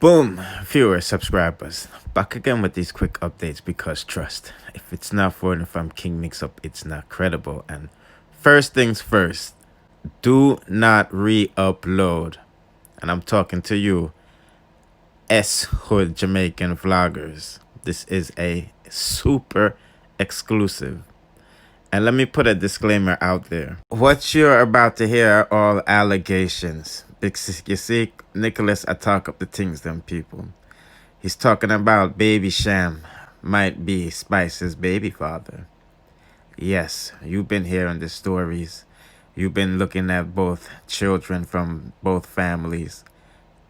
Boom, viewers, subscribers. Back again with these quick updates because trust, if it's not forwarded from King Mix-Up, it's not credible. And first things first, do not re-upload. And I'm talking to you, S Hood Jamaican vloggers. This is a super exclusive. And let me put a disclaimer out there. What you're about to hear are all allegations. Because you see, Nicholas, I talk up the things, them people. He's talking about baby Cham might be Spice's baby father. Yes, you've been hearing the stories. You've been looking at both children from both families.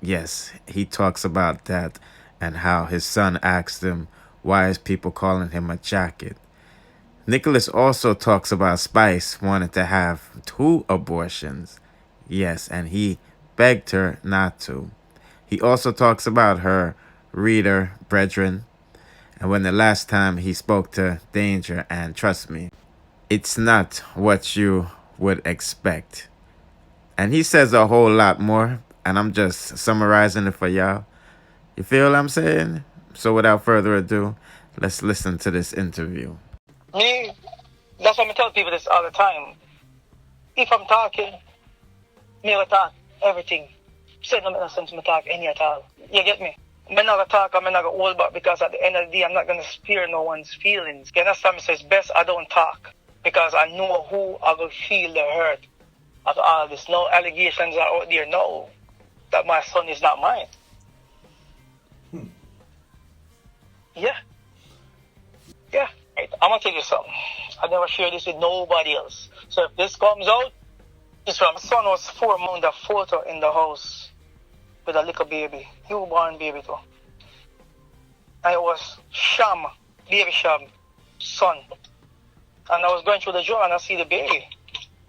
Yes, he talks about that and how his son asked him, why is people calling him a jacket? Nicholas also talks about Spice wanting to have 2 abortions. Yes, and he begged her not to. He also talks about her reader, brethren, and when the last time he spoke to Danger, and trust me, it's not what you would expect. And he says a whole lot more, and I'm just summarizing it for y'all. You feel what I'm saying? So without further ado, let's listen to this interview. Me, that's why I tell people this all the time. If I'm talking, me will talk everything. Say no make sense me talk any at all. You get me? I'm not gonna talk, I'm not gonna hold back because at the end of the day I'm not gonna spare no one's feelings. You understand me? So it's best I don't talk because I know who I will feel the hurt of all this. No allegations are out there now that my son is not mine. Yeah. Yeah. Right. I'm gonna tell you something. I never share this with nobody else. So if this comes out, it's from my son was 4 months a photo in the house with a little baby, newborn baby too. And it was Cham, baby Cham, son. And I was going through the door and I see the baby.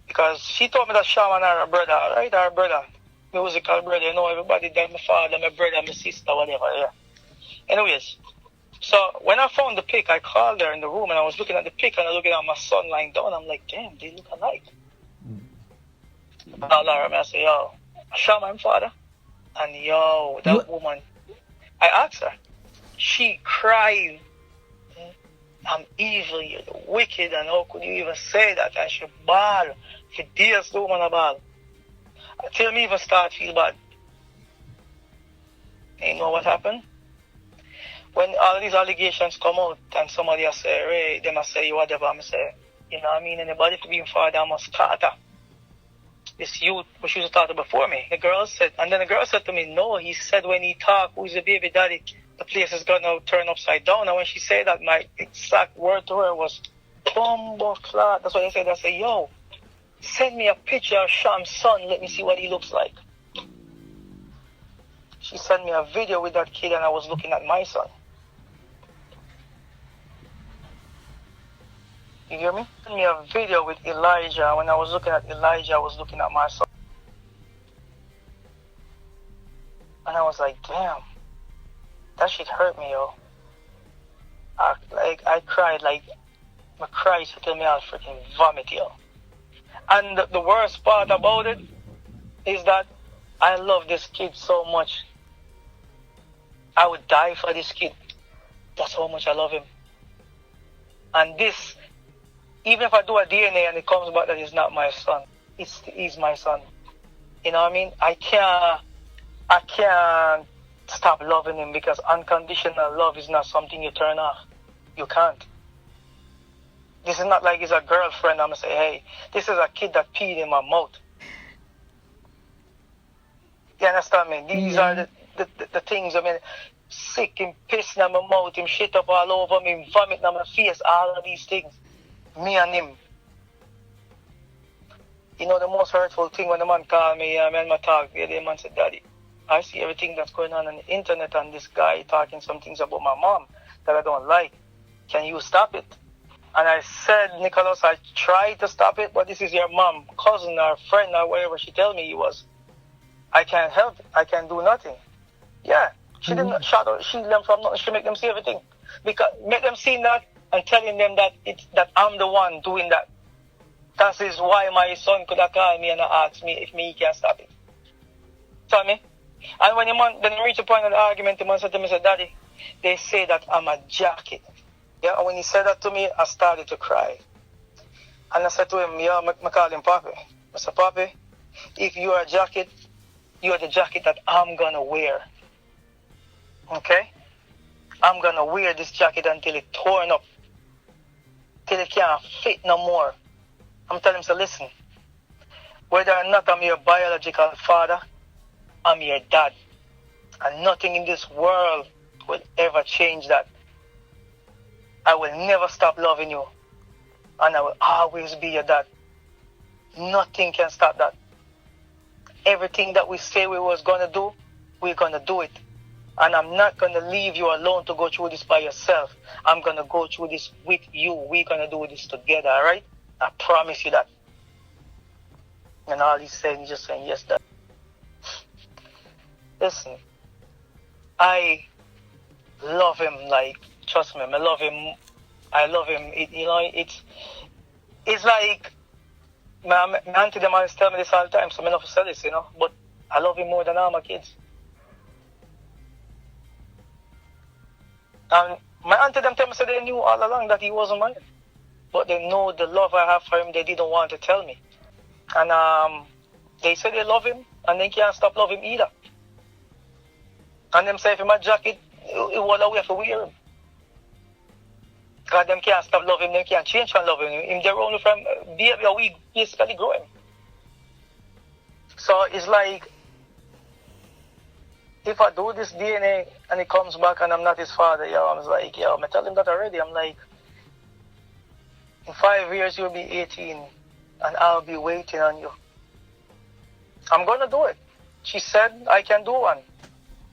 Because she told me that Cham and her brother, right? Her brother, musical brother, you know, everybody that my father, my brother, my sister, whatever, yeah. Anyways, so when I found the pic, I called her in the room and I was looking at the pic and I was looking at my son lying down. I'm like, damn, they look alike. I called her and I said, yo, Cham, I'm father. And yo, that woman, I asked her. She cried, I'm evil, you're wicked, and how could you even say that? And she bawled. For days, the woman bawled. Till me even start feel bad. And you know what happened? When all these allegations come out and somebody will say, Ray, they must say you whatever, I say, you know what I mean? Anybody to be father, I must start her. This youth, which used to start before me. The girl said, and then the girl said to me, no, he said when he talk, who's the baby daddy, the place is going to turn upside down. And when she said that, my exact word to her was, bumbo clot. That's what I said. I said, yo, send me a picture of Cham's son. Let me see what he looks like. She sent me a video with that kid and I was looking at my son. You hear me? Send me a video with Elijah. When I was looking at Elijah, I was looking at my son. And I was like, damn, that shit hurt me, yo. I cried, like, my cries to me I'll freaking vomit, yo. And the worst part about it is that I love this kid so much. I would die for this kid. That's how much I love him. And this, even if I do a DNA and it comes back that he's not my son, he's my son. You know what I mean? I can't stop loving him because unconditional love is not something you turn off. You can't. This is not like he's a girlfriend. I'm going to say, hey, this is a kid that peed in my mouth. You understand me? These are the things, I mean, sick, him pissing in my mouth, him shit up all over me, him vomiting on my face, all of these things. Me and him. You know the most hurtful thing when the man called me, and I talk, the man said, Daddy, I see everything that's going on the internet and this guy talking some things about my mom that I don't like. Can you stop it? And I said, Nicholas, I tried to stop it, but this is your mom, cousin or friend or whatever she tell me he was. I can't help it. I can't do nothing. Yeah, she didn't shout out, she them from nothing. She make them see everything. Because make them see that and telling them that that I'm the one doing that. That is why my son could have called me and asked me if me can stop it. Tell me? And when then he reached the point of the argument, the man said to me, said, Daddy, they say that I'm a jacket. Yeah, and when he said that to me, I started to cry. And I said to him, yeah, I call him Papi. I said, Papi, if you are a jacket, you are the jacket that I'm going to wear. Okay? I'm going to wear this jacket until it's torn up. Till it can't fit no more. I'm telling him, so listen, whether or not I'm your biological father, I'm your dad. And nothing in this world will ever change that. I will never stop loving you. And I will always be your dad. Nothing can stop that. Everything that we say we was going to do, we're going to do it. And I'm not going to leave you alone to go through this by yourself. I'm going to go through this with you. We're going to do this together, all right? I promise you that. And all he's saying, he's just saying, yes, Dad. Listen, I love him, like, trust me, I love him. It's like, my auntie them always tell me this all the time, so I never say this, but I love him more than all my kids. And my auntie them tell me, so they knew all along that he wasn't mine. But they know the love I have for him, they didn't want to tell me. And they say they love him, and they can't stop loving him either. And them say if him a jacket, it was a way to wear him. Because them can't stop loving him, they can't change from loving him. They're only from baby, we basically growing. So it's like, if I do this DNA and he comes back and I'm not his father, I'm like, I tell him that already. I'm like, in 5 years you'll be 18 and I'll be waiting on you. I'm going to do it. She said I can do one.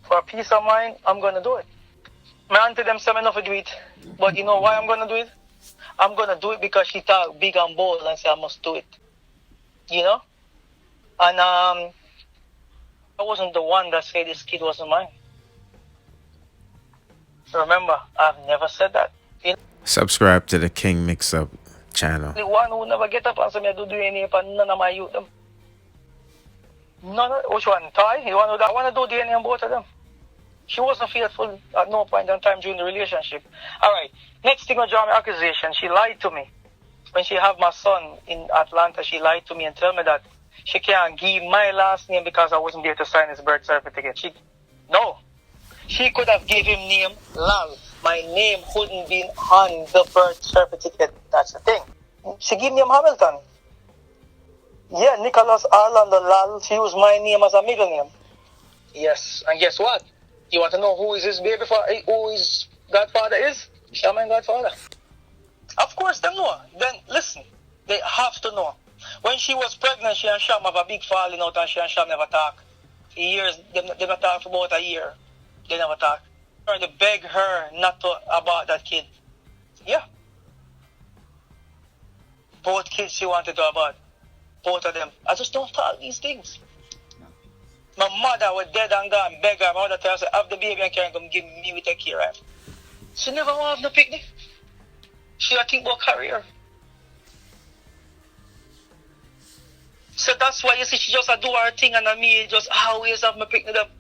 For a peace of mind, I'm going to do it. My auntie them said enough to do it. But you know why I'm going to do it? I'm going to do it because she talked big and bold and said I must do it. And I wasn't the one that said this kid wasn't mine. Remember, I've never said that. Subscribe to the King Mix Up channel. The one who never get up and say me do DNA for none of my youth them. None of, which one? Ty? The one who I want to do DNA on both of them. She wasn't faithful at no point in time during the relationship. Alright, next thing on drama accusation, she lied to me. When she had my son in Atlanta, she lied to me and told me that she can't give my last name because I wasn't there to sign his birth certificate. She could have given him name Lal. My name couldn't be on the birth certificate. That's the thing. She gave me name Hamilton. Yeah, Nicholas Arlando Lal. She used my name as a middle name. Yes, and guess what? You want to know who is his baby father? Who his godfather is? Cham and godfather. Of course, they know. Then listen, they have to know. When she was pregnant, she and Cham have a big falling out, and she and Cham never talk. For years, they never talk for about a year. They never talk. They beg her not to about that kid. Yeah. Both kids she wanted to abort. Both of them. I just don't talk these things. My mother was dead and gone. Beg her. My mother tells her, have the baby and can't come give me with a care of. She never want to have no picnic. She don't think about career. So that's why you see she just do her thing and me just always have my picnic up.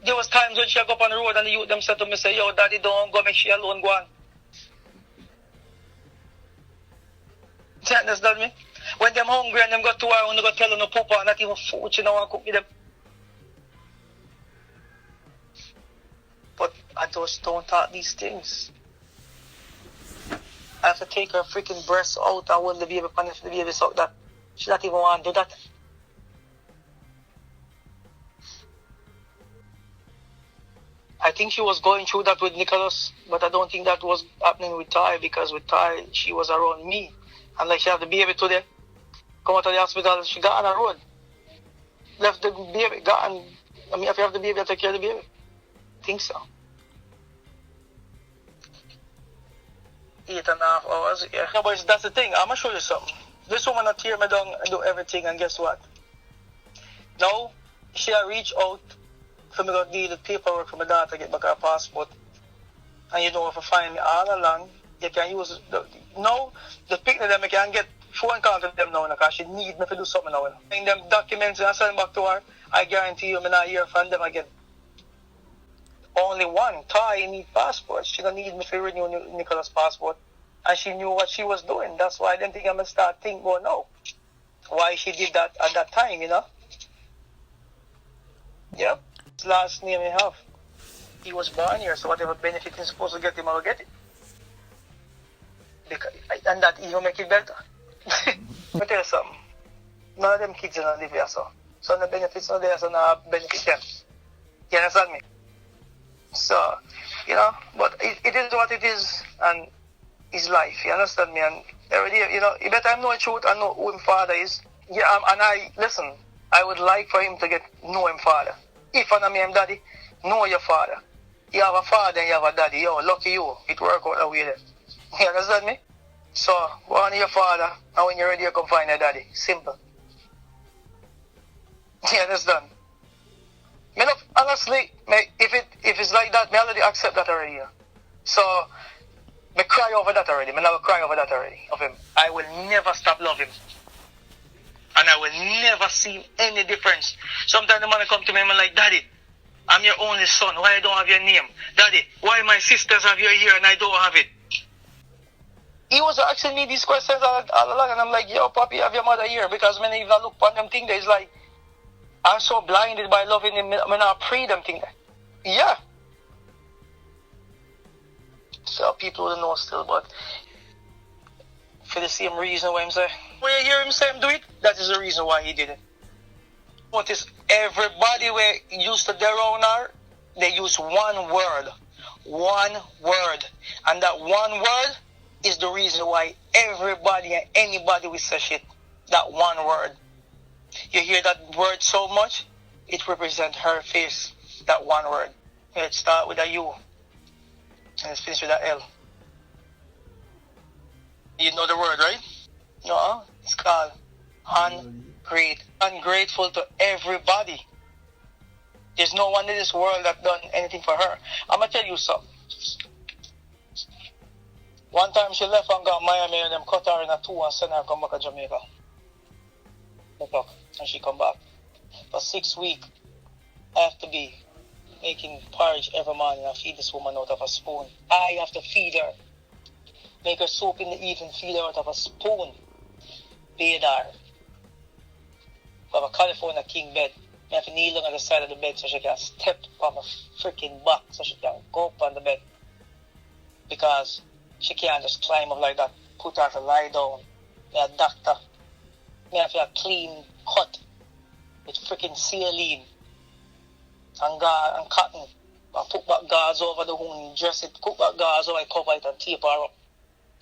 There was times when she go up on the road and the youth them said to me, say, yo, daddy, don't go, make she alone go on. You understand me? When them hungry and them go to her and they go tell her no papa, not even food, she don't want to cook with them. But I just don't talk these things. I have to take her freaking breasts out and hold the baby punish the baby suck that. She not even want to do that. I think she was going through that with Nicholas, but I don't think that was happening with Ty, because with Ty, she was around me. And like she have the baby today, come out of the hospital, she got on the road. Left the baby, got on. I mean, if you have the baby, I take care of the baby. I think so. 8.5 hours, yeah. No, but that's the thing. I'm going to show you something. This woman will tear me down and do everything, and guess what? Now, she reach out for me to deal with paperwork for my daughter to get back her passport. And you know, if you find me all along, you can use the picture that I can get phone call to them now because she need me to do something now. In them documents and I send back to her, I guarantee you I'm not hear from them again. Only one, Thai need passport. She don't need me to renew Nicola's passport. And she knew what she was doing. That's why I didn't think I'm going to start thinking, well, no. Why she did that at that time, you know? Yep. His last name he have. He was born here, so whatever benefit he's supposed to get him, I will get it. Because, and that even make it better. Let me tell you something. None of them kids don't live here, so. So the benefits not there, so no benefit them. You understand me? So, you know, but it is what it is, and his life, you understand me? And every day, you know, you better know the truth and know who his father is. Yeah, and listen, I would like for him to know him father. If I know me and daddy, know your father. You have a father and you have a daddy. Yo, lucky you, it work out that way there. You understand me? So, go on to your father, and when you're ready, you come find your daddy. Simple. You understand? Me not, honestly, if it's like that, me already accept that already. So, me cry over that already. Me never cry over that already of him. I will never stop loving him. And I will never see any difference. Sometimes the man come to me and I'm like, Daddy, I'm your only son. Why I don't have your name? Daddy, why my sisters have your hair and I don't have it? He was asking me these questions all along, and I'm like, yo, Papi, have your mother here? Because when I look upon them things, it's like, I'm so blinded by loving him, when I pray them things. Yeah. So people don't know still, but for the same reason why I'm saying, when you hear him say him do it, that is the reason why he did it. Notice everybody where used to their own art, they use one word. One word. And that one word is the reason why everybody and anybody will say shit. That one word. You hear that word so much, it represents her face. That one word. It starts with a U. And it's finished with an L. You know the word, right? No, it's called ungrateful to everybody. There's no one in this world that done anything for her. I'm going to tell you something. One time she left and got Miami and them cut her in a 2 and sent her come back to Jamaica. And she come back. For 6 weeks, I have to be making porridge every morning and feed this woman out of a spoon. I have to feed her. Make her soup in the evening, feed her out of a spoon. Bathe her. We have a California king bed. I have to kneel down on the side of the bed so she can step on my freaking back so she can go up on the bed. Because she can't just climb up like that. Put her to lie down. Me a doctor. Me have a clean cut with freaking saline and cotton. I put back gauze over the wound, dress it, put back gauze over it, cover it and tape her up.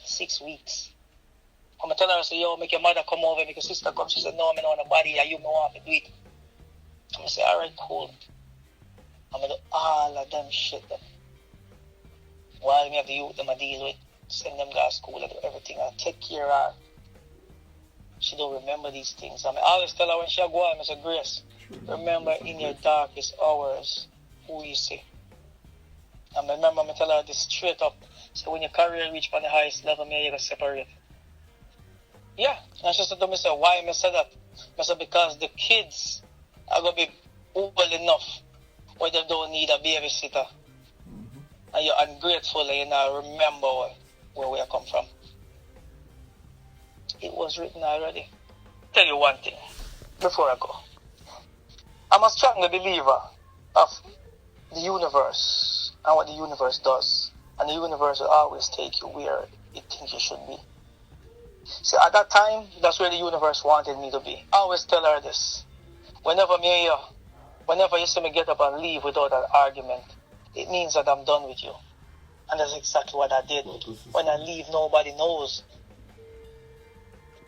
6 weeks. I'm going to tell her, say, yo, make your mother come over, make your sister come. She said, no, I'm not on the body, and you know how to do it. I'm going to say, alright, cool. I'm going to do all of them shit. While me have the youth them I deal with, send them to school, I do everything, I take care of her. She don't remember these things. I always tell her when she go on, I say, Grace, remember in your darkest hours who you see. And I remember I tell her this straight up. So when your career reach on the highest level, you're going to separate. Yeah. And she said to me, say, why I said that? I said, because the kids are going to be old enough where they don't need a babysitter. And you're ungrateful and you now remember where we come from. It was written already. Tell you one thing before I go. I'm a strong believer of the universe and what the universe does. And the universe will always take you where it thinks you should be. See, at that time, that's where the universe wanted me to be. I always tell her this. Whenever you see me get up and leave without an argument, it means that I'm done with you. And that's exactly what I did. When I leave, nobody knows.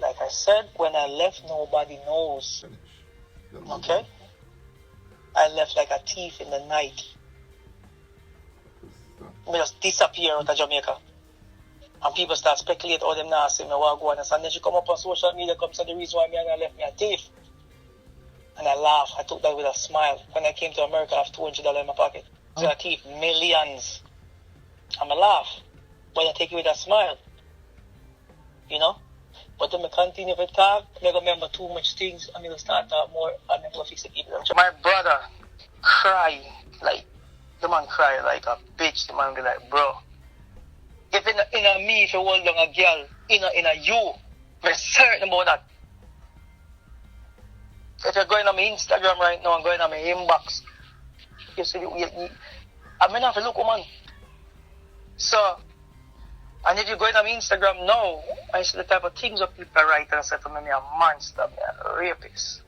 Like I said, when I left, nobody knows. Okay? I left like a thief in the night. I just disappear out of Jamaica. And people start speculating, oh, them now see me what go on. And then she come up on social media, come say the reason why I left me a thief. And I laugh. I took that with a smile. When I came to America, I have $200 in my pocket. So I thief millions. And I laugh. But I take it with a smile. You know? But then I continue to talk, I don't remember too much things, and I will start talk more, and I will fix it. My brother cry, like, the man cry like a bitch. The man be like, bro, if in a me, if you hold down a girl, in a you, I'm certain about that. If you're going on my Instagram right now and going on my inbox, you see, I mean, have to look, man. So, and if you go on my Instagram now, I see the type of things that people write and say to me, I'm a monster, I'm a rapist.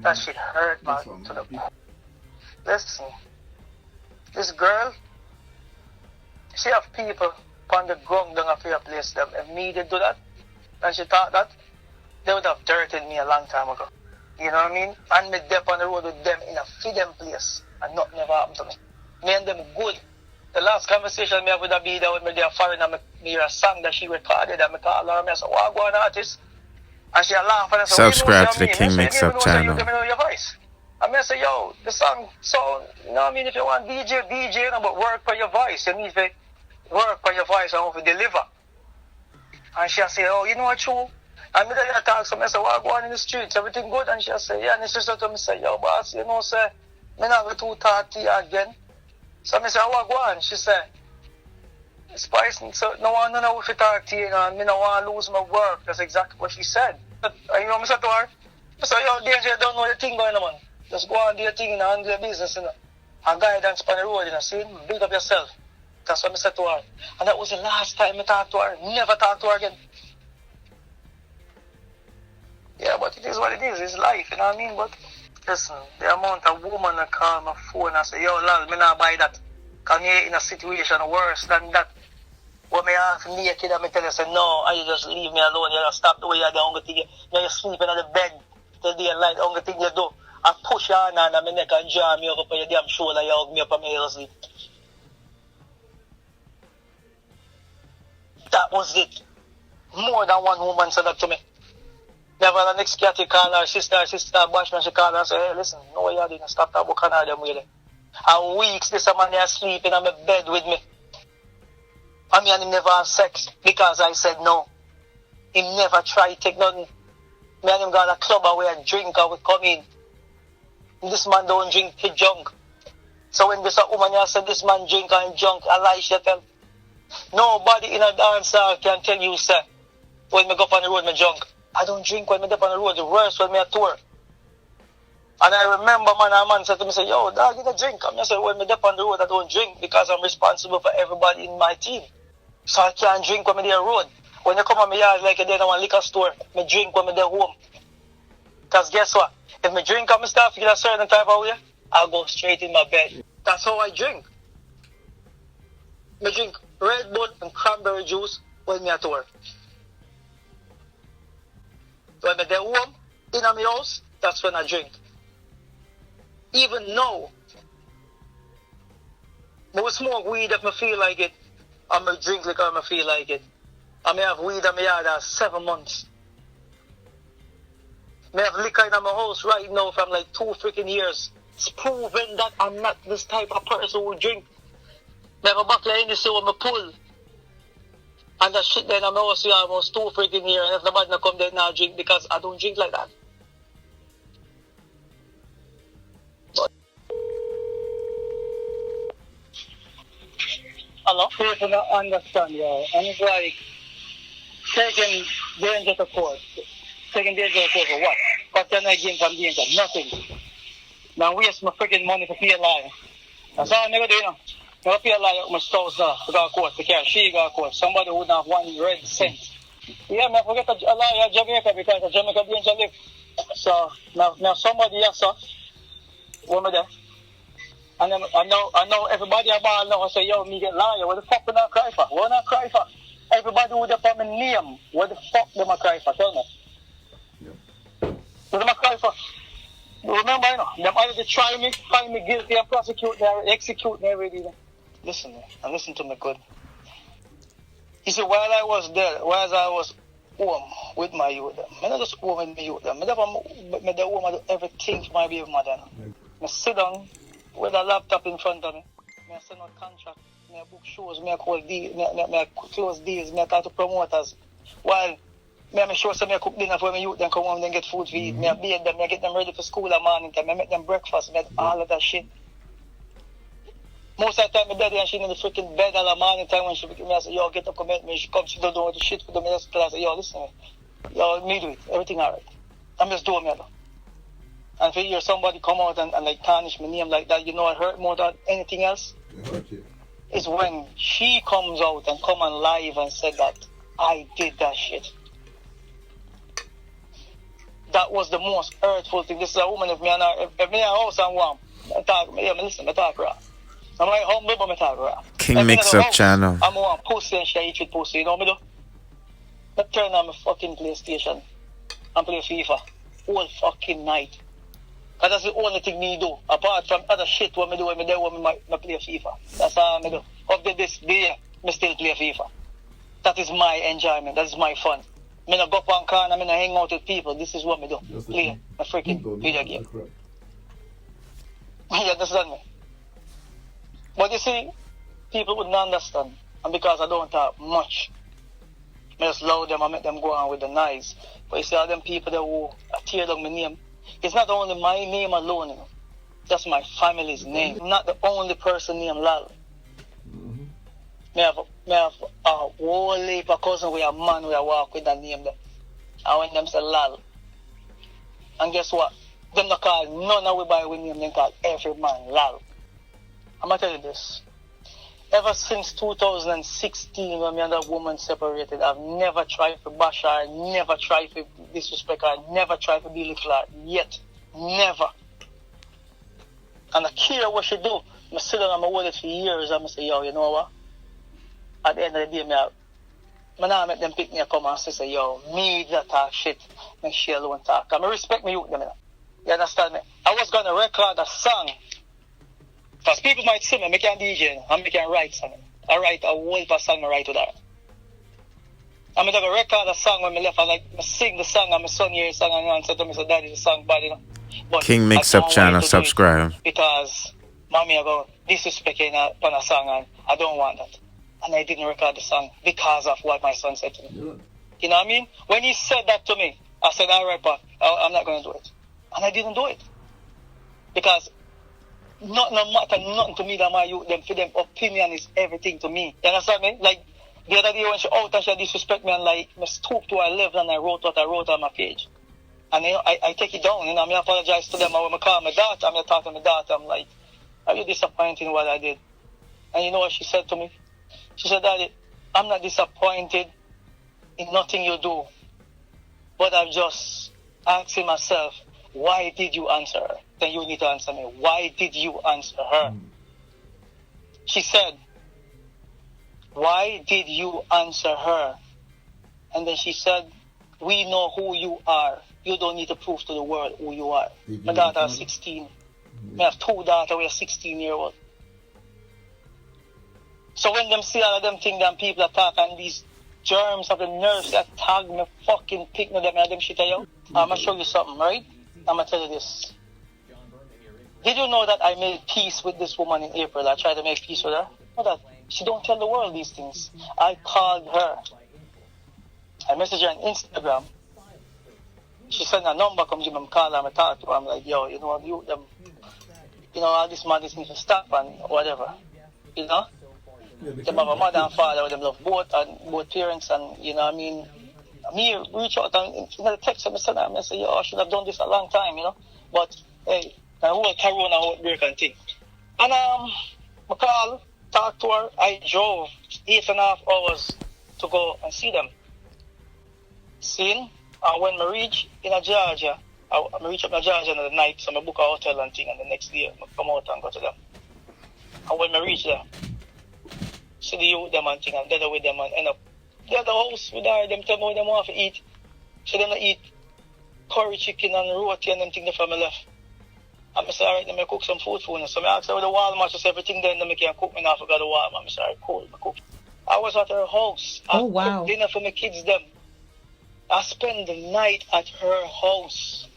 That shit hurt, man. To the listen, this girl, she have people on the ground down a fair place them. If me did do that, and she thought that, they would have dirted me a long time ago. You know what I mean? And me dep on the road with them in a freedom place, and nothing never happened to me. Me and them good. The last conversation me have with AB0RTION when me there foreign and me hear a song that she recorded and me call her and me say, "What go on artist?" And she laugh and I say, Subscribe to the King Mix Up channel. Give me know your voice. And I say, yo, the song, so, you know what I mean? If you want DJ, you know, but work for your voice. You need to work for your voice and to deliver. And she say, oh, you know what, true? And me there talk, so I say, what go on in the streets? Everything good? And she say, yeah. And she said to me, say, yo, boss, you know, say, me not go to talk to you again. So I say, what go on? She say, Spice, so no one know if you talk to you, you know, and me no want to lose my work. That's exactly what she said. And you know what I said to her? I said, yo, Danger, you don't know the thing going on, man. Just go on do your thing and handle your business, you know. And guidance on the road, you know, see? Build up yourself. That's what I said to her. And that was the last time I talked to her. Never talked to her again. Yeah, but it is what it is. It's life, you know what I mean? But listen, the amount of women that call my phone and say, yo, lad, me not buy that. Because you're in a situation worse than that. When me ask naked and me tell you, say, no, and you just leave me alone. You just stop the way you're the only thing. You're sleeping on the bed till day and night. The only thing you do, I push your hand on my neck and jam me up on your damn shoulder. You hug me up on my heel sleep. That was it. More than one woman said that to me. Never the next cat call her sister Bashman, she called her and say, hey, listen, no way you didn't stop that book on her them really. And weeks this man here sleeping on my bed with me. I mean, he never had sex because I said no. He never tried to take nothing. Me and him got a club where I drink and we come in. This man don't drink, he drunk. So when this woman here said this man drink and drunk, I lie, she tell. Nobody in a dance hall can tell you, sir, when me go on the road, me drunk. I don't drink when me go on the road, the worst when me at tour. And I remember a man said to me, say, yo, dog, you don't drink. I said, when me go on the road, I don't drink because I'm responsible for everybody in my team. So I can't drink when me there road. When you come on my yard like you did in a liquor store, me drink when me there home. Because guess what? If me drink and me start feeling a certain type of way, I'll go straight in my bed. That's how I drink. Me drink Red Bull and cranberry juice when me at work. When me there home, in my house, that's when I drink. Even now, I will smoke weed if I feel like it. I'm going to drink like I feel like it. I may have weed in my yard for 7 months. I have liquor in my house right now from like 2 freaking years. It's proven that I'm not this type of person who drink. I have a bottle of Hennessy when I pull. And that shit then I'm also almost 2 freaking years. And if nobody not come there now drink because I don't drink like that. Hello? People don't understand, yeah. And it's like taking danger to court. Taking danger to court for what? What can I gain from danger? Nothing. Now waste my freaking money to pay a lawyer. That's all I'm going to do, you know. I'm going to pay a lawyer with my spouse now to go to court because she go to court. Somebody who not have 1 red cent. Yeah, I forget a lawyer in Jamaica because the Jamaica danger live. So now somebody else, when I'm there. And then I know everybody about now I say, yo, me get liar. What the fuck we not cry for? What not cry for? Everybody who they put my name, what the fuck them a cry for? Tell me. Yeah. What them a cry for? Remember, you know, them either try me, find me guilty and prosecute me or execute me already. Listen, and listen to me good. He said, while I was there, while I was home with my youth, I not just home with my youth, I never made the home I do everything for my baby mother. I sit down with a laptop in front of me. I send out contract, I book shows, I call deals, I close deals, I talk to promoters. While me make sure some me cook dinner for my youth, then come home and get food for eat. Me bathe them, me get them ready for school at morning time, me make them breakfast, me all of that shit. Most of the time, my daddy and she in the freaking bed all the morning time when she me, I say, yo, get up, come help me. She come, she don't do all the shit for them. I say, yo, listen, yo, me do it. Everything alright. I'm just doing me alone. And if you hear somebody come out and like tarnish my name like that, you know it hurt more than anything else? Is when she comes out and come on live and said that I did that shit. That was the most hurtful thing. This is a woman, if me and her, if me in her house and warm, I talk, yeah, listen, I talk raw. I'm like humble, but I talk raw. King Mix Up channel. I'm one pussy and she eat with pussy, you know me do? I turn on my fucking PlayStation and play FIFA all fucking night. Because that's the only thing me do. Apart from other shit what me do when me there when me play FIFA. That's all me do. Up to this day, me still play FIFA. That is my enjoyment. That is my fun. Me not go up on corner, me not hang out with people. This is what me do. Play a freaking video game. You understand me? But you see, people wouldn't understand. And because I don't talk much, I just allow them and make them go on with the knives. But you see all them people that who tear down my name, it's not only my name alone, you know. That's my family's name. I'm not the only person named Lal. Me have a whole heap of cousins with a man who I walk with that name there. And when them say Lal. And guess what? Them not call none of we by with name, them call every man Lal. I'm gonna tell you this. Ever since 2016 when me and that woman separated, I've never tried to bash her, never tried to disrespect her, never tried to belittle her, yet. Never. And I care what she do. I sit down and I hold it for years and I say, yo, you know what? At the end of the day, I now make them pick me and come and say, yo, me that talk shit, make she alone talk. And I respect me youth them, you know. You understand me? I was gonna record a song. Because people might see me, I can DJ and I can write something. I write a whole heap of song I write with her. I'm going to record a song when I left and I sing the song and my son hears the song and said to me, so daddy, the song bad, you know. But King Mix Up channel, subscribe. Because mommy about disrespecting on a song and I don't want that. And I didn't record the song because of what my son said to me. Yeah. You know what I mean? When he said that to me, I said, all right, but I'm not going to do it. And I didn't do it. Because nothing matter nothing to me that my youth, them for them opinion is everything to me. You understand me? Like the other day when she out and she disrespect me and like I stooped to her level and I wrote what I wrote on my page. And you know, I take it down, you know, I apologize to them. And when I call my daughter, I'm talking to my daughter, I'm like, are you disappointed in what I did? And you know what she said to me? She said, Daddy, I'm not disappointed in nothing you do. But I'm just asking myself, why did you answer her? Then you need to answer me. Why did you answer her? She said, why did you answer her? And then she said, we know who you are. You don't need to prove to the world who you are. My daughter is 16. I have two daughters who are 16-year-old. So when them see all of them things and people attack and these germs of the nerves that tag me fucking pick me them and them shit out, I'm going to show you something, right? I'm going to tell you this. Did you know that I made peace with this woman in April? I tried to make peace with her. Know that she don't tell the world these things. I called her. I messaged her on Instagram. She sent a number, come to me, call her, I talk to her. I'm like, yo, you know what, you know, all this madness needs to stop and whatever. You know? Them have a mother and father, them love both parents, and you know what I mean? Me reach out and text her, I say, yo, I should have done this a long time, you know? But hey, the whole corona outbreak and thing. And I call, talk to her. I drove 8.5 hours to go and see them. Seen, and when I reach in Georgia, I reach up in Georgia in the night, so I book a hotel and thing, and the next day I come out and go to them. And when I reach there, see the youth them and thing, and gather with them and end up they're the house with her, them tell me what them want to eat. So them eat curry chicken and roti and them thing from my left. And I said, alright, then I cook some food for them. So I asked her with the Walmart, she said everything there, then I can cook me now, I forgot the Walmart. I said, alright, cool, I cook. I was at her house. I cooked dinner for my kids them. I spent the night at her house.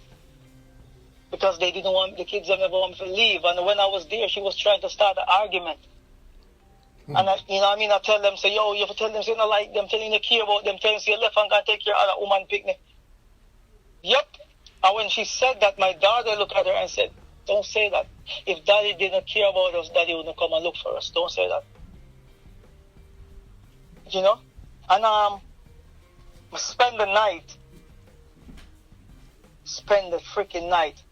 Because they didn't want, the kids never want me to leave. And when I was there, she was trying to start an argument. And you know what I mean? I tell them, say, yo, you have to tell them, say, you don't like them, telling you care about them, telling them, say, you left and can take care of that woman picnic. Yep. And when she said that, my daughter looked at her and said, don't say that. If daddy didn't care about us, daddy wouldn't come and look for us. Don't say that. You know? And spend the night. Spend the freaking night.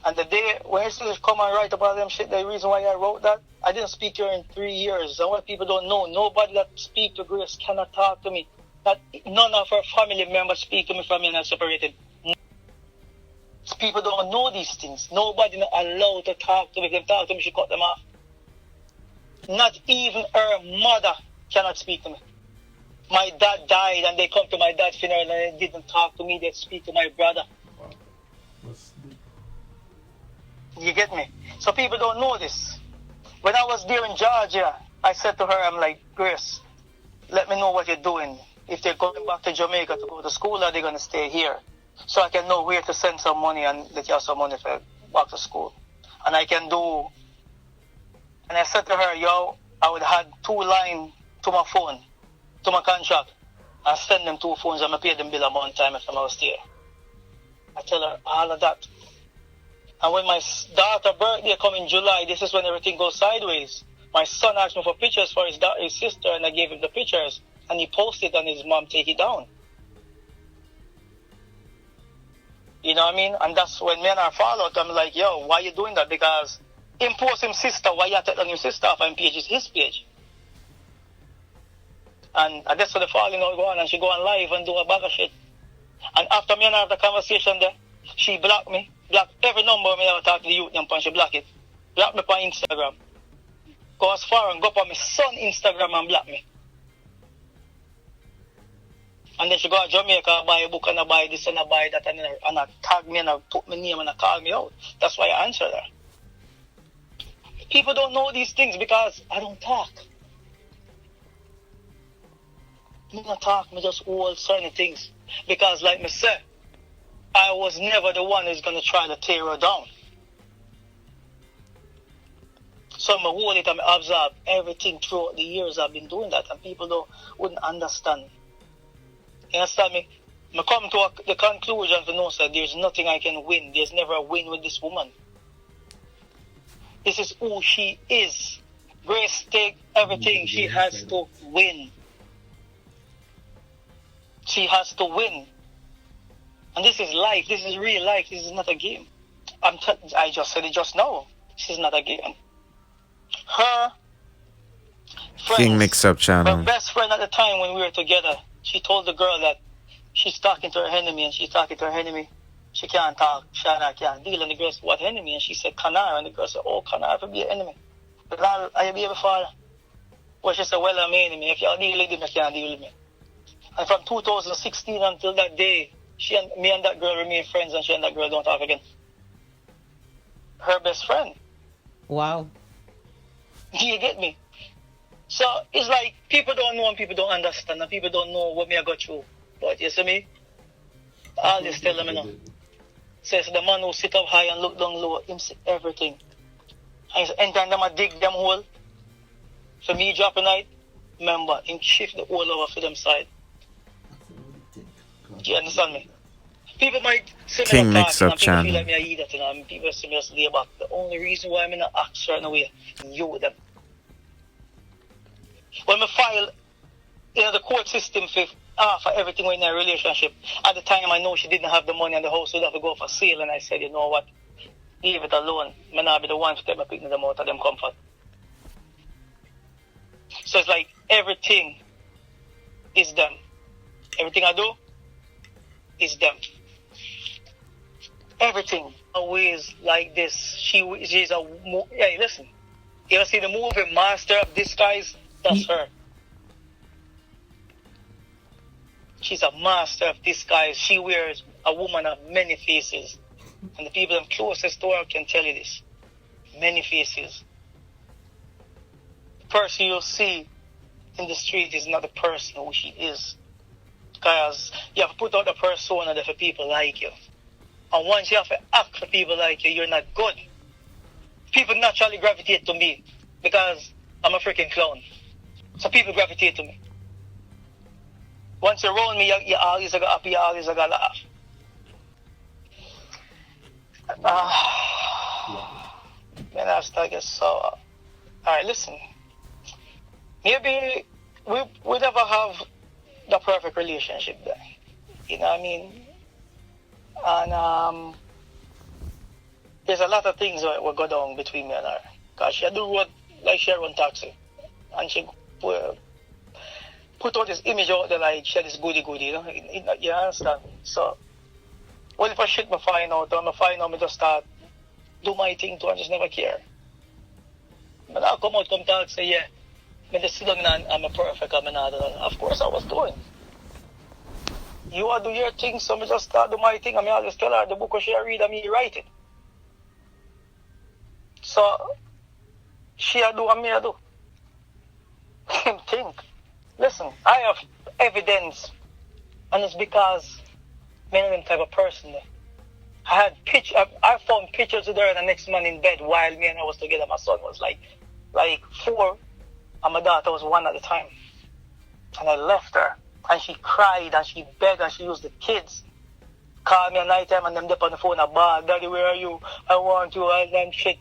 And the day when I used to come and write about them shit, the reason why I wrote that, I didn't speak to her in 3 years. And what people don't know, nobody that speak to Grace cannot talk to me. None of her family members speak to me from me and I separated. People don't know these things. Nobody not allowed to talk to me. If they talk to me, she cut them off. Not even her mother cannot speak to me. My dad died and they come to my dad's funeral and they didn't talk to me. They speak to my brother. Wow. That's deep. You get me? So people don't know this. When I was there in Georgia, I said to her, I'm like, Grace, let me know what you're doing. If they're going back to Jamaica to go to school or they're going to stay here. So I can know where to send some money and let you have some money for back to school. And I can do... And I said to her, yo, I would have 2 lines to my phone, to my contract, and send them 2 phones and I pay them bill a month time if I was there. I tell her all of that. And when my daughter's birthday come in July, this is when everything goes sideways. My son asked me for pictures for his sister, and I gave him the pictures. And he posted and his mom take it down. You know what I mean? And that's when me and her fall out. I'm like, yo, why you doing that? Because him post him sister, why you take on your sister off and page is his page? And that's what the falling out go on, and she go on live and do a bag of shit. And after me and her have the conversation there, she blocked me. Blocked every number me ever talk to the youth and she block it. Block me on Instagram. Go as far and go up on my son Instagram and block me. And then she go to Jamaica, buy a book and I buy this and I buy that and I tag me and I put my name and I call me out. That's why I answer her. People don't know these things because I don't talk. I don't talk, I just hold certain things. Because like me say, I was never the one who's going to try to tear her down. So I hold it and I observe everything throughout the years I've been doing that and people wouldn't understand. You understand me? I come to the conclusion to know that there's nothing I can win. There's never a win with this woman. This is who she is. Grace take everything. She has to win. She has to win. And this is life. This is real life. This is not a game. I just said it just now. This is not a game. Her friends, King Mix Up channel. her best friend at the time when we were together, she told the girl that she's talking to her enemy and she's talking to her enemy. She can't talk. Shana can't deal. And the girl said, what enemy? And she said, Kanar. And the girl said, oh, Kanar for be an enemy. But now, I be able to follow. Well, she said, well, I'm an enemy. If you deal with him, you can't deal with me. And from 2016 until that day, me and that girl remain friends and she and that girl don't talk again. Her best friend. Wow. Do you get me? So it's like people don't know and people don't understand and people don't know what me I got through. But you see me? I'll just tell them, you know. Says the man who sit up high and look down low, him see everything. And anytime them I dig them hole, for me drop a night, remember, him shift the hole over for them side. Do you understand me? People might see me King not Mix talking Up and people feel channel. like me I eat that, you know, and people see me as lay back. The only reason why I'm in an act certain way, you with them. When I file, the court system for everything in a relationship, at the time I know she didn't have the money and the house would have to go for sale, and I said, you know what, leave it alone. I'm not be the one to take my picking them out of them comfort. So it's like everything is them. Everything I do is them. Everything. Always like this. She's a... Hey, listen. You ever see the movie Master of Disguise? That's her. She's a master of disguise. She wears a woman of many faces. And the people closest to her can tell you this. Many faces. The person you'll see in the street is not the person who she is. Because you have to put out the persona there for people like you. And once you have to act for people like you, you're not good. People naturally gravitate to me because I'm a freaking clown. So people gravitate to me. Once you're around me, you always got happy, you always got laugh. Man, I guess so. Alright, listen. Maybe we never have the perfect relationship there. You know what I mean? And there's a lot of things that will go down between me and her. Because she do road like she run taxi. And she put out this image out there like she had this goody, you know? You understand? So, well, if I shit me find out, or I find out, I just start do my thing too and just never care. But I'll come talk, say, yeah, I just sit down and I'm a perfect, I'm another. Of course I was doing. You all do your thing, so I just start do my thing. I mean, I just tell her the book she read and me write it. So, she do and me I do. Think. Listen, I have evidence, and it's because I'm them type of person. I found pictures of her and the next man in bed while me and I was together. My son was like 4, and my daughter was 1 at the time. And I left her, and she cried, and she begged, and she used the kids. Call me at night time, and them up on the phone, Daddy, where are you? I want you, and shit.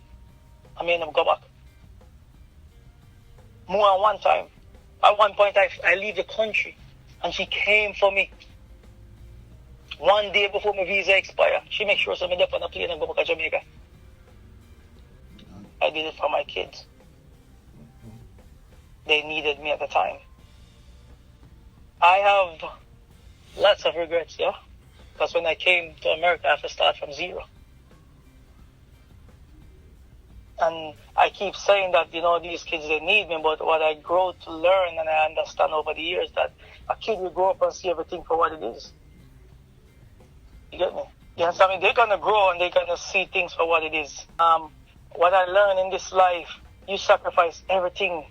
I made them go back. More than one time. At one point, I leave the country, and she came for me. One day before my visa expired, she made sure I'm up on a plane and go back to Jamaica. I did it for my kids. They needed me at the time. I have lots of regrets, yeah? Because when I came to America, I have to start from zero. And I keep saying that, you know, these kids, they need me, but what I grow to learn and I understand over the years that a kid will grow up and see everything for what it is. You get me? You understand me? They're going to grow and they're going to see things for what it is. What I learned in this life, you sacrifice everything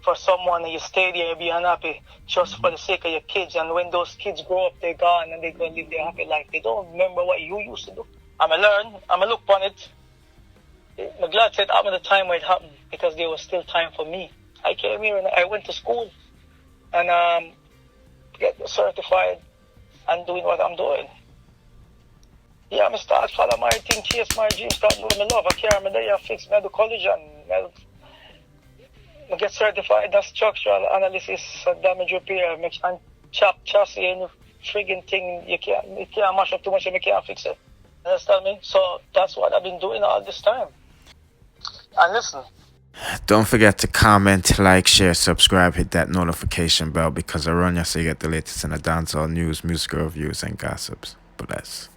for someone and you stay there and be unhappy just for the sake of your kids. And when those kids grow up, they're gone and they're going to live their happy life. They don't remember what you used to do. I'm going to learn. I'm going to look upon it. I'm glad it happened at the time where it happened because there was still time for me. I came here and I went to school and get certified and doing what I'm doing. Yeah, I start follow my thing, chase my dream, start doing my love. I carry my day, I fix my college and I get certified in structural analysis and damage repair, and chop chassis and friggin' thing. You can't mash up too much and you can't fix it. Understand me? So that's what I've been doing all this time. And listen. Don't forget to comment, like, share, subscribe, hit that notification bell because I run you so you get the latest in the dancehall news, musical reviews, and gossips. Bless.